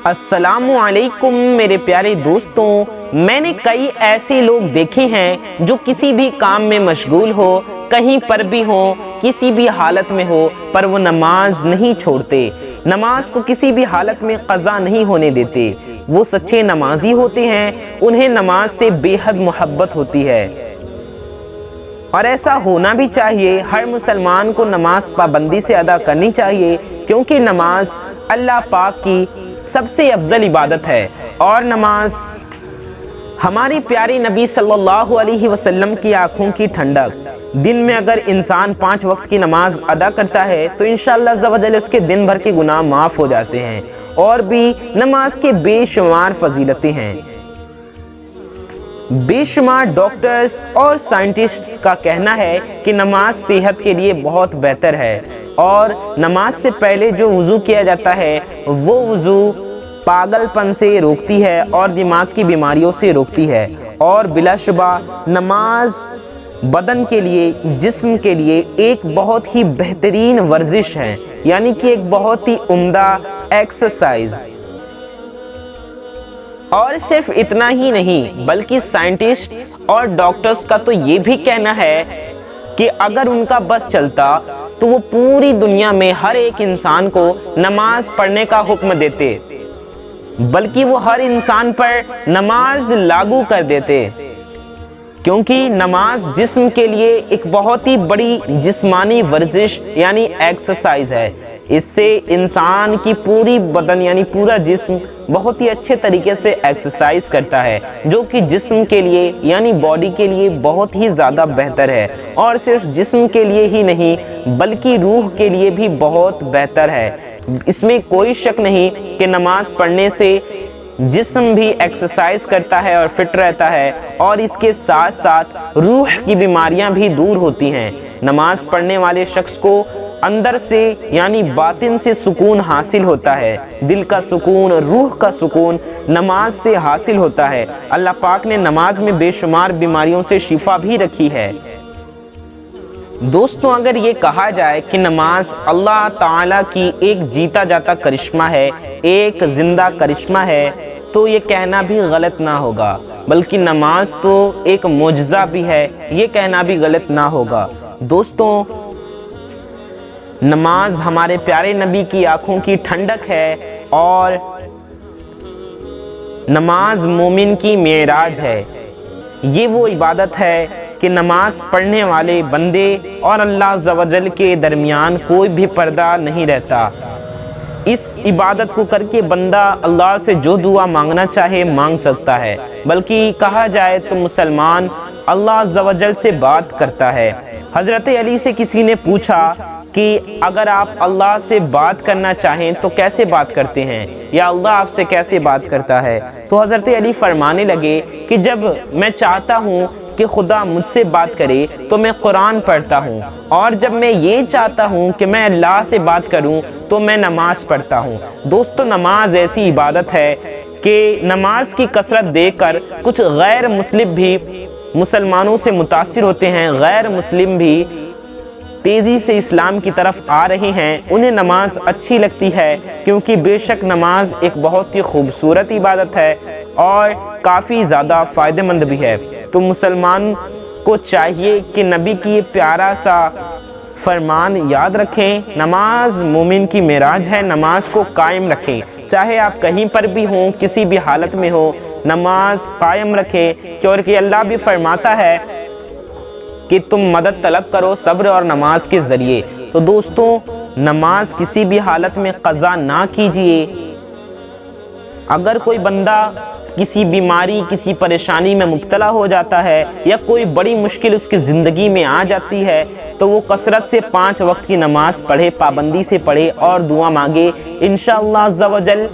السلام علیکم میرے پیارے دوستوں، میں نے کئی ایسے لوگ دیکھے ہیں جو کسی بھی کام میں مشغول ہو، کہیں پر بھی ہو، کسی بھی حالت میں ہو، پر وہ نماز نہیں چھوڑتے، نماز کو کسی بھی حالت میں قضا نہیں ہونے دیتے۔ وہ سچے نمازی ہوتے ہیں، انہیں نماز سے بے حد محبت ہوتی ہے، اور ایسا ہونا بھی چاہیے۔ ہر مسلمان کو نماز پابندی سے ادا کرنی چاہیے، کیونکہ نماز اللہ پاک کی سب سے افضل عبادت ہے، اور نماز ہماری پیاری نبی صلی اللہ علیہ وسلم کی آنکھوں کی ٹھنڈک۔ دن میں اگر انسان 5 وقت کی نماز ادا کرتا ہے تو انشاءاللہ عز و جل اس کے دن بھر کے گناہ معاف ہو جاتے ہیں، اور بھی نماز کے بے شمار فضیلتیں ہیں۔ بے شمار ڈاکٹرز اور سائنٹسٹس کا کہنا ہے کہ نماز صحت کے لیے بہت بہتر ہے، اور نماز سے پہلے جو وضو کیا جاتا ہے وہ وضو پاگل پن سے روکتی ہے اور دماغ کی بیماریوں سے روکتی ہے، اور بلا شبہ نماز بدن کے لیے، جسم کے لیے ایک بہت ہی بہترین ورزش ہے، یعنی کہ ایک بہت ہی عمدہ ایکسرسائز۔ اور صرف اتنا ہی نہیں، بلکہ سائنٹسٹ اور ڈاکٹرز کا تو یہ بھی کہنا ہے کہ اگر ان کا بس چلتا تو وہ پوری دنیا میں ہر ایک انسان کو نماز پڑھنے کا حکم دیتے، بلکہ وہ ہر انسان پر نماز لاگو کر دیتے، کیونکہ نماز جسم کے لیے ایک بہت ہی بڑی جسمانی ورزش یعنی ایکسرسائز ہے۔ اس سے انسان کی پوری بدن یعنی پورا جسم بہت ہی اچھے طریقے سے ایکسرسائز کرتا ہے، جو کہ جسم کے لیے یعنی باڈی کے لیے بہت ہی زیادہ بہتر ہے، اور صرف جسم کے لیے ہی نہیں بلکہ روح کے لیے بھی بہت بہتر ہے۔ اس میں کوئی شک نہیں کہ نماز پڑھنے سے جسم بھی ایکسرسائز کرتا ہے اور فٹ رہتا ہے، اور اس کے ساتھ ساتھ روح کی بیماریاں بھی دور ہوتی ہیں۔ نماز پڑھنے والے شخص کو اندر سے یعنی باطن سے سکون حاصل ہوتا ہے، دل کا سکون، روح کا سکون نماز سے حاصل ہوتا ہے۔ اللہ پاک نے نماز میں بے شمار بیماریوں سے شفا بھی رکھی ہے۔ دوستوں، اگر یہ کہا جائے کہ نماز اللہ تعالیٰ کی ایک جیتا جاتا کرشمہ ہے، ایک زندہ کرشمہ ہے، تو یہ کہنا بھی غلط نہ ہوگا، بلکہ نماز تو ایک معجزہ بھی ہے، یہ کہنا بھی غلط نہ ہوگا۔ دوستوں، نماز ہمارے پیارے نبی کی آنکھوں کی ٹھنڈک ہے، اور نماز مومن کی معراج ہے۔ یہ وہ عبادت ہے کہ نماز پڑھنے والے بندے اور اللہ عز و جل کے درمیان کوئی بھی پردہ نہیں رہتا۔ اس عبادت کو کر کے بندہ اللہ سے جو دعا مانگنا چاہے مانگ سکتا ہے، بلکہ کہا جائے تو مسلمان اللہ عز و جل سے بات کرتا ہے۔ حضرت علی سے کسی نے پوچھا کہ اگر آپ اللہ سے بات کرنا چاہیں تو کیسے بات کرتے ہیں، یا اللہ آپ سے کیسے بات کرتا ہے؟ تو حضرت علی فرمانے لگے کہ جب میں چاہتا ہوں کہ خدا مجھ سے بات کرے تو میں قرآن پڑھتا ہوں، اور جب میں یہ چاہتا ہوں کہ میں اللہ سے بات کروں تو میں نماز پڑھتا ہوں۔ دوستو، نماز ایسی عبادت ہے کہ نماز کی کثرت دیکھ کر کچھ غیر مسلم بھی مسلمانوں سے متاثر ہوتے ہیں، غیر مسلم بھی تیزی سے اسلام کی طرف آ رہے ہیں، انہیں نماز اچھی لگتی ہے، کیونکہ بے شک نماز ایک بہت ہی خوبصورت عبادت ہے اور کافی زیادہ فائدہ مند بھی ہے۔ تو مسلمان کو چاہیے کہ نبی کی یہ پیارا سا فرمان یاد رکھیں، نماز مومن کی معراج ہے، نماز کو قائم رکھیں، چاہے آپ کہیں پر بھی ہوں، کسی بھی حالت میں ہو، نماز قائم رکھیں، کیونکہ اللہ بھی فرماتا ہے کہ تم مدد طلب کرو صبر اور نماز کے ذریعے۔ تو دوستوں، نماز کسی بھی حالت میں قضا نہ کیجیے۔ اگر کوئی بندہ کسی بیماری، کسی پریشانی میں مبتلا ہو جاتا ہے، یا کوئی بڑی مشکل اس کی زندگی میں آ جاتی ہے، تو وہ کثرت سے 5 وقت کی نماز پڑھے، پابندی سے پڑھے اور دعا مانگے، انشاءاللہ عز و جل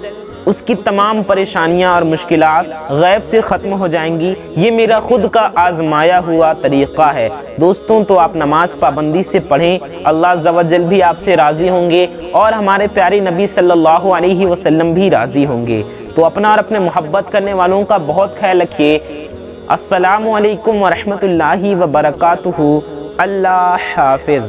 اس کی تمام پریشانیاں اور مشکلات غیب سے ختم ہو جائیں گی۔ یہ میرا خود کا آزمایا ہوا طریقہ ہے۔ دوستوں، تو آپ نماز پابندی سے پڑھیں، اللہ عز و جل بھی آپ سے راضی ہوں گے، اور ہمارے پیارے نبی صلی اللہ علیہ وسلم بھی راضی ہوں گے۔ تو اپنا اور اپنے محبت کرنے والوں کا بہت خیال رکھیے۔ السلام علیکم ورحمۃ اللہ وبرکاتہ۔ اللہ حافظ۔